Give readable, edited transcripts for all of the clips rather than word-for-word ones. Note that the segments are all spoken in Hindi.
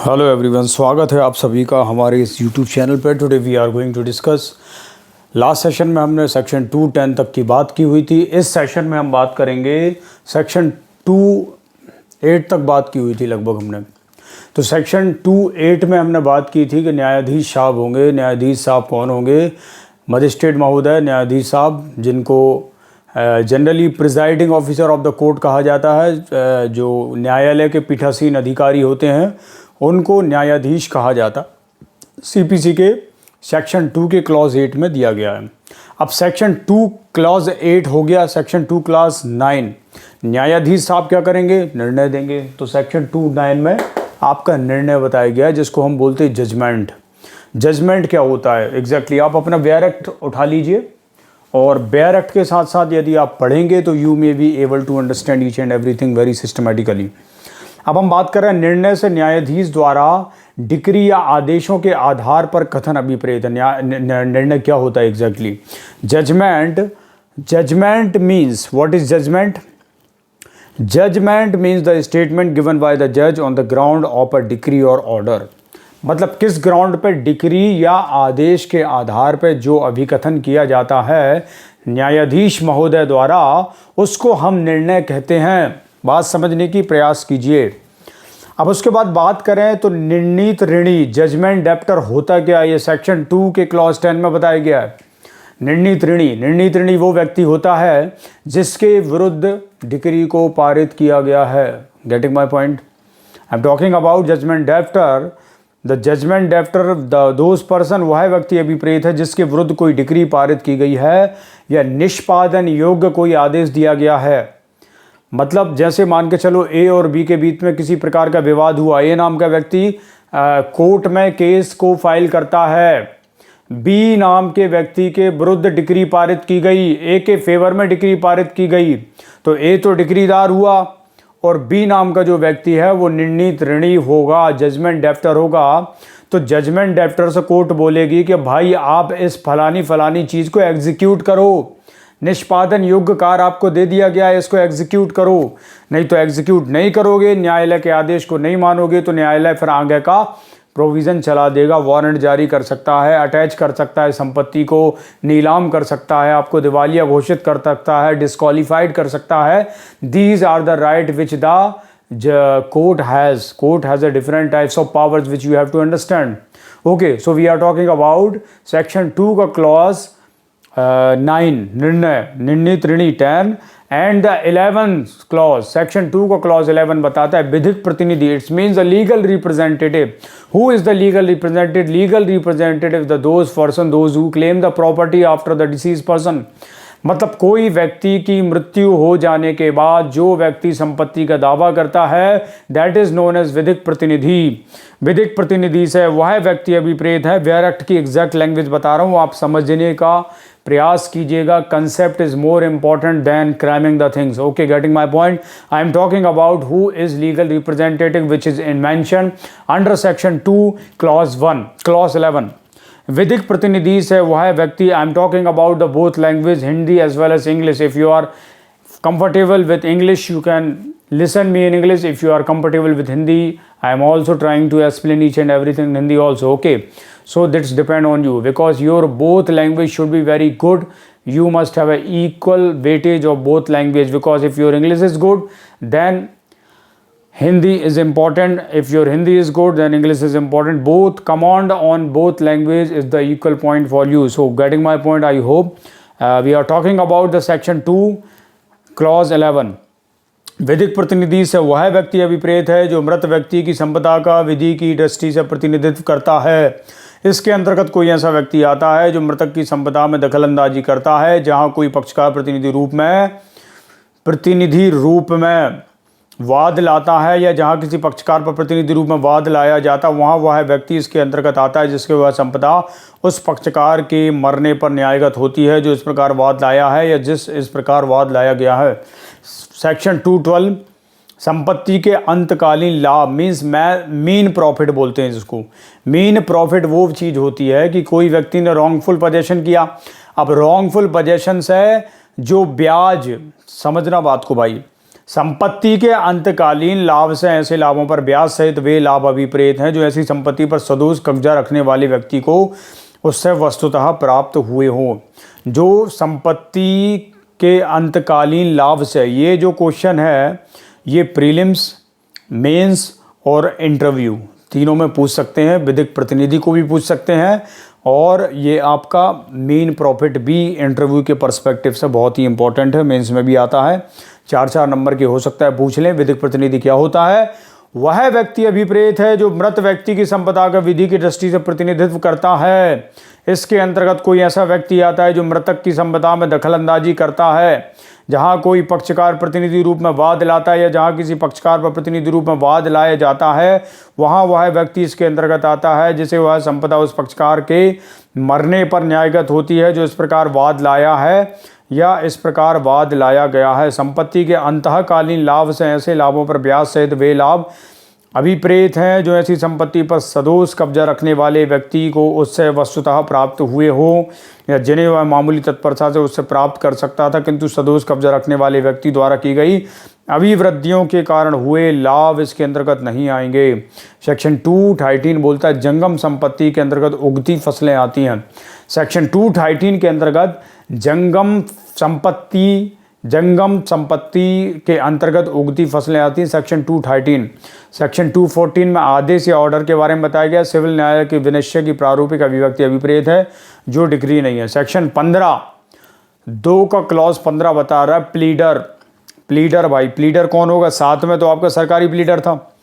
हेलो एवरीवन, स्वागत है आप सभी का हमारे इस यूट्यूब चैनल पर। Today we are going to discuss. Last session में हमने सेक्शन 210 तक की बात की हुई थी। इस सेशन में हम बात करेंगे सेक्शन 28 तक बात की हुई थी लगभग हमने। तो सेक्शन 28 में हमने बात की थी कि न्यायाधीश साहब होंगे। न्यायाधीश साहब कौन होंगे? मजिस्ट्रेट महोदय, न्यायाधीश साहब, जिनको generally presiding officer of the court कहा जाता है। जो न्यायालय के पीठासीन अधिकारी होते हैं उनको न्यायाधीश कहा जाता। सीपीसी के सेक्शन 2 के क्लॉज 8 में दिया गया है। अब सेक्शन 2 क्लॉज 8 हो गया। सेक्शन 2 क्लॉज 9, न्यायाधीश साहब क्या करेंगे? निर्णय देंगे। तो सेक्शन 2(9) में आपका निर्णय बताया गया है, जिसको हम बोलते हैं जजमेंट। जजमेंट क्या होता है एग्जैक्टली? आप अपना बेयर एक्ट उठा लीजिए और बेयर एक्ट के साथ साथ यदि आप पढ़ेंगे तो you may be able to understand each and everything very systematically. अब हम बात कर रहे हैं निर्णय से न्यायाधीश द्वारा डिक्री या आदेशों के आधार पर कथन अभिप्रेत। निर्णय क्या होता है exactly? Judgment means, what is judgment? Judgment means the statement given by the जज on the ground of a decree और ऑर्डर। मतलब किस ग्राउंड पर डिक्री या आदेश के आधार पर जो अभिकथन किया जाता है न्यायाधीश महोदय द्वारा, उसको हम निर्णय कहते हैं। बात समझने की प्रयास कीजिए। अब उसके बाद बात करें तो निर्णीत ऋणी, जजमेंट डेप्टर होता क्या? ये सेक्शन 2 के क्लॉज 10 में बताया गया है। निर्णीत ऋणी वो व्यक्ति होता है जिसके विरुद्ध डिक्री को पारित किया गया है। Getting my point? I am talking about judgement debtor. The judgement debtor, those person, वह व्यक्ति अभिप्रेत है जिसके विरुद्ध कोई डिक्री पारित की गई है या निष्पादन योग्य कोई आदेश दिया गया है। मतलब जैसे मान के चलो ए और बी के बीच में किसी प्रकार का विवाद हुआ। ए नाम का व्यक्ति कोर्ट में केस को फाइल करता है। बी नाम के व्यक्ति के विरुद्ध डिक्री पारित की गई, ए के फेवर में डिक्री पारित की गई। तो ए तो डिक्रीदार हुआ और बी नाम का जो व्यक्ति है वो निर्णीत ऋणी होगा, जजमेंट डेप्टर होगा। तो जजमेंट डेप्टर से कोर्ट बोलेगी कि भाई आप इस फलानी चीज़ को एग्जीक्यूट करो। निष्पादन योग्य कार्य आपको दे दिया गया है, इसको एग्जीक्यूट करो। नहीं तो एग्जीक्यूट नहीं करोगे, न्यायालय के आदेश को नहीं मानोगे, तो न्यायालय फिर आगे का प्रोविज़न चला देगा। वारंट जारी कर सकता है, अटैच कर सकता है, संपत्ति को नीलाम कर सकता है, आपको दिवालिया घोषित कर सकता है, डिस्क्वालीफाइड कर सकता है। These are the right which the court has a different types of powers which you have to understand. Okay, so we are talking about section 2 का क्लॉज 9, निर्णय, निर्णीत ऋणी 10, and the 11th clause, section 2 का क्लॉज 11 बताता है विधिक प्रतिनिधि। It's means the legal representative. Who is the legal representative? Legal representative the those who claim the property after the disease person. मतलब कोई व्यक्ति की मृत्यु हो जाने के बाद जो व्यक्ति संपत्ति का दावा करता है, दैट इज नोन एज विधिक प्रतिनिधि। विधिक प्रतिनिधि से वह व्यक्ति अभिप्रेत है। वेयर एक्ट की एग्जैक्ट लैंग्वेज बता रहा हूँ, आप समझने का प्रयास कीजिएगा। Concept is more important than cramming the things. Okay, getting my point? I am talking about who is legal representative which is in mention under section 2 clause 11। विधिक प्रतिनिधि से वह व्यक्ति, I am talking about the both language, Hindi as well as English. If you are comfortable with English, you can listen me in English. If you are comfortable with Hindi, I am also trying to explain each and everything in Hindi also. Okay, so that's depend on you, because your both language should be very good. You must have an equal weightage of both language, because if your English is good, then Hindi is important. If your Hindi is good, then English is important. Both command on both language is the equal point for you. So getting my point, I hope. We are talking about the section 2 clause 11। विधिक प्रतिनिधि से वह व्यक्ति अभिप्रेत है जो मृत व्यक्ति की संपदा का विधि की दृष्टि से प्रतिनिधित्व करता है। इसके अंतर्गत कोई ऐसा व्यक्ति आता है जो मृतक की संपदा में दखलंदाजी करता है। जहां कोई पक्षकार प्रतिनिधि रूप में वाद लाता है या जहां किसी पक्षकार पर प्रतिनिधि रूप में वाद लाया जाता, वहां वह व्यक्ति इसके अंतर्गत आता है जिसके वह संपदा उस पक्षकार के मरने पर न्यायगत होती है जो इस प्रकार वाद लाया है या जिस इस प्रकार वाद लाया गया है। सेक्शन 212, संपत्ति के अंतकालीन लाभ मीन्स मीन प्रॉफिट बोलते हैं जिसको। मीन प्रॉफिट वो चीज़ होती है कि कोई व्यक्ति ने रॉन्गफुल पोजेशन किया। अब रॉन्गफुल पोजेशन से जो ब्याज, समझना बात को भाई, संपत्ति के अंतकालीन लाभ से ऐसे लाभों पर ब्याज सहित वे लाभ अभिप्रेत हैं जो ऐसी संपत्ति पर सदोष कब्जा रखने वाले व्यक्ति को उससे वस्तुतः प्राप्त हुए हों। जो संपत्ति के अंतकालीन लाभ से, ये जो क्वेश्चन है ये प्रीलिम्स, मेंस और इंटरव्यू तीनों में पूछ सकते हैं, विधिक प्रतिनिधि को भी पूछ सकते हैं, और ये आपका मेन प्रॉफिट भी इंटरव्यू के पर्सपेक्टिव से बहुत ही इंपॉर्टेंट है, मेंस में भी आता है। 4-4 नंबर के हो सकता है, पूछ लें। विधिक प्रतिनिधि क्या होता है? वह व्यक्ति अभिप्रेत है जो मृत व्यक्ति की संपदा का विधि की दृष्टि से प्रतिनिधित्व करता है। इसके अंतर्गत कोई ऐसा व्यक्ति आता है जो मृतक की संपदा में दखलंदाजी करता है। जहाँ कोई पक्षकार प्रतिनिधि रूप में वाद लाता है या जहाँ किसी पक्षकार पर प्रतिनिधि रूप में वाद लाया जाता है, वहाँ वह व्यक्ति इसके अंतर्गत आता है जिसे वह संपदा उस पक्षकार के मरने पर न्यायगत होती है जो इस प्रकार वाद लाया है या इस प्रकार वाद लाया गया है। संपत्ति के अंतःकालीन लाभ से ऐसे लाभों पर ब्याज सहित वे लाभ अभिप्रेत हैं जो ऐसी संपत्ति पर सदोष कब्जा रखने वाले व्यक्ति को उससे वस्तुतः प्राप्त हुए हो या जिन्हें वह मामूली तत्परता से उससे प्राप्त कर सकता था, किंतु सदोष कब्जा रखने वाले व्यक्ति द्वारा की गई अभिवृद्धियों के कारण हुए लाभ इसके अंतर्गत नहीं आएंगे। सेक्शन 2(18) बोलता है जंगम संपत्ति के अंतर्गत उगती फसलें आती हैं। सेक्शन 2(18) के अंतर्गत जंगम संपत्ति के अंतर्गत उगती फसलें आती हैं। सेक्शन 2(13). सेक्शन 2(14) में आदेश या ऑर्डर के बारे में बताया गया। सिविल न्यायालय के विनिश्चय की प्रारूपिक अभिव्यक्ति अभिप्रेत है जो डिग्री नहीं है। सेक्शन 15(2) का क्लॉज 15 बता रहा है प्लीडर भाई, प्लीडर कौन होगा? 7 में तो आपका सरकारी प्लीडर था,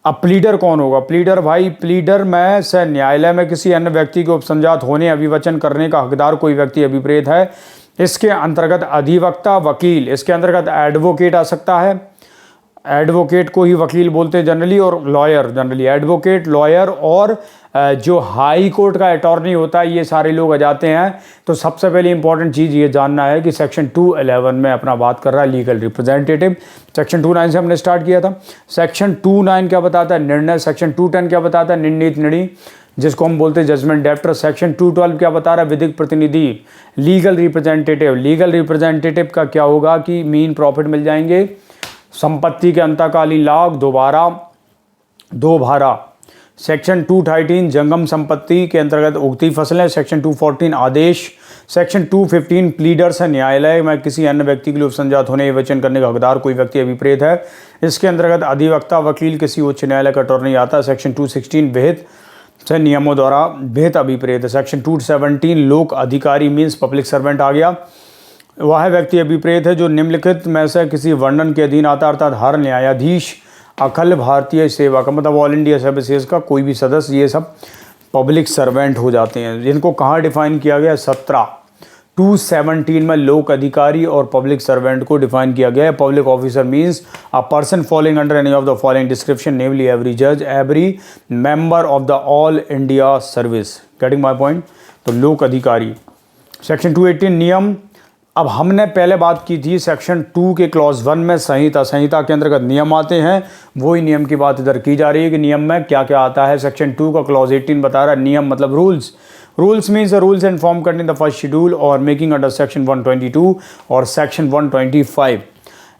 अब प्लीडर कौन होगा? प्लीडर भाई, प्लीडर में से न्यायालय में किसी अन्य व्यक्ति के उपसंजात होने, अभिवचन करने का हकदार कोई व्यक्ति अभिप्रेत है। इसके अंतर्गत अधिवक्ता, वकील, इसके अंतर्गत एडवोकेट आ सकता है, एडवोकेट को ही वकील बोलते हैं जनरली, और लॉयर जनरली, एडवोकेट, लॉयर और जो हाई कोर्ट का अटॉर्नी होता है, ये सारे लोग आ जाते हैं। तो सबसे पहले इंपॉर्टेंट चीज़ ये जानना है कि सेक्शन 2(11) में अपना बात कर रहा है लीगल रिप्रेजेंटेटिव। सेक्शन 2(9) से हमने स्टार्ट किया था। सेक्शन 2(9) क्या बताता है? निर्णय। सेक्शन 2(10) क्या बताता है? निर्णीत निर्णय, जिसको हम बोलते हैं जजमेंट डेप्टर। सेक्शन 2(12) क्या बता रहा है? विधिक प्रतिनिधि, लीगल रिप्रेजेंटेटिव। लीगल रिप्रेजेंटेटिव का क्या होगा कि मेन प्रॉफिट मिल जाएंगे, संपत्ति के अंतकालीन लाभ, दोबारा। सेक्शन 2(13) जंगम संपत्ति के अंतर्गत उगती फसलें। सेक्शन 2(14) आदेश। सेक्शन 2(15) प्लीडर्स है, न्यायालय में किसी अन्य व्यक्ति के लिए उपसंजात होने या वचन करने का हकदार कोई व्यक्ति अभिप्रेत है। इसके अंतर्गत अधिवक्ता, वकील, किसी उच्च न्यायालय का अटॉर्नी आता है। सेक्शन 2(16) विहित से नियमों द्वारा विहित अभिप्रेत है। सेक्शन 2(17) लोक अधिकारी मीन्स पब्लिक सर्वेंट आ गया। वह व्यक्ति अभिप्रेत है जो निम्नलिखित में से किसी वर्णन के अधीन आता, अर्थात हर न्यायाधीश, अखिल भारतीय सेवा का मतलब ऑल इंडिया सर्विसेज का कोई भी सदस्य, ये सब पब्लिक सर्वेंट हो जाते हैं। जिनको कहाँ डिफाइन किया गया? 217 में लोक अधिकारी और पब्लिक सर्वेंट को डिफाइन किया गया है। Public officer means a person following under any of the following description, namely every जज, every member of the all India service. Getting my point? तो लोक अधिकारी। सेक्शन 218 नियम। अब हमने पहले बात की थी सेक्शन 2 के क्लॉज 1 में संहिता के अंतर्गत नियम आते हैं, वही नियम की बात इधर की जा रही है कि नियम में क्या क्या आता है। सेक्शन 2 का क्लॉज 18 बता रहा है नियम मतलब rules. Rules means rules and form contain the first schedule और मेकिंग अंडर सेक्शन 122 और सेक्शन 125।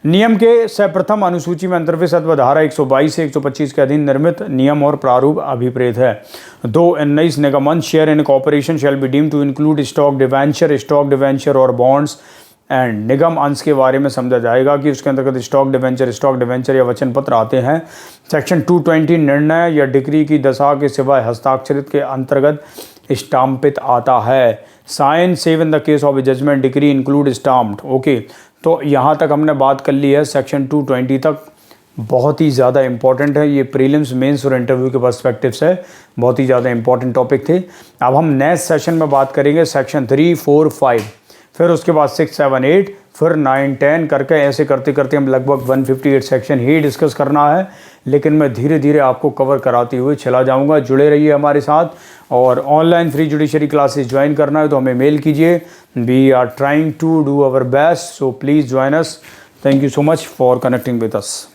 नियम के सर्वप्रथम अनुसूची में अंतर्विषद अथवा धारा 122 से 125 के अधीन निर्मित नियम और प्रारूप अभिप्रेत है। 2 19 निगमन share in corporation shall be deemed to include stock debenture और बॉन्ड्स एंड निगम अंश के बारे में समझा जाएगा कि उसके अंतर्गत स्टॉक डिवेंचर या वचन पत्र आते हैं। सेक्शन 220 निर्णय या डिक्री की दशा के सिवाय हस्ताक्षरित के अंतर्गत स्टाम्पित आता है। Sign save in the case of a judgment decree include stamped. Okay, तो यहाँ तक हमने बात कर ली है सेक्शन 220 तक। बहुत ही ज़्यादा इंपॉर्टेंट है ये, प्रीलिम्स, मेंस और इंटरव्यू के पर्सपेक्टिव से बहुत ही ज़्यादा इंपॉर्टेंट टॉपिक थे। अब हम नेक्स्ट सेशन में बात करेंगे सेक्शन 3, 4, 5, फिर उसके बाद 6, 7, 8, फिर 9, 10 करके ऐसे करते करते हम लगभग 158 सेक्शन ही डिस्कस करना है। लेकिन मैं धीरे धीरे आपको कवर कराते हुए चला जाऊंगा। जुड़े रहिए हमारे साथ, और online free judiciary classes join करना है तो हमें मेल कीजिए। We are trying to do our best, so please join us. Thank you so much for connecting with us.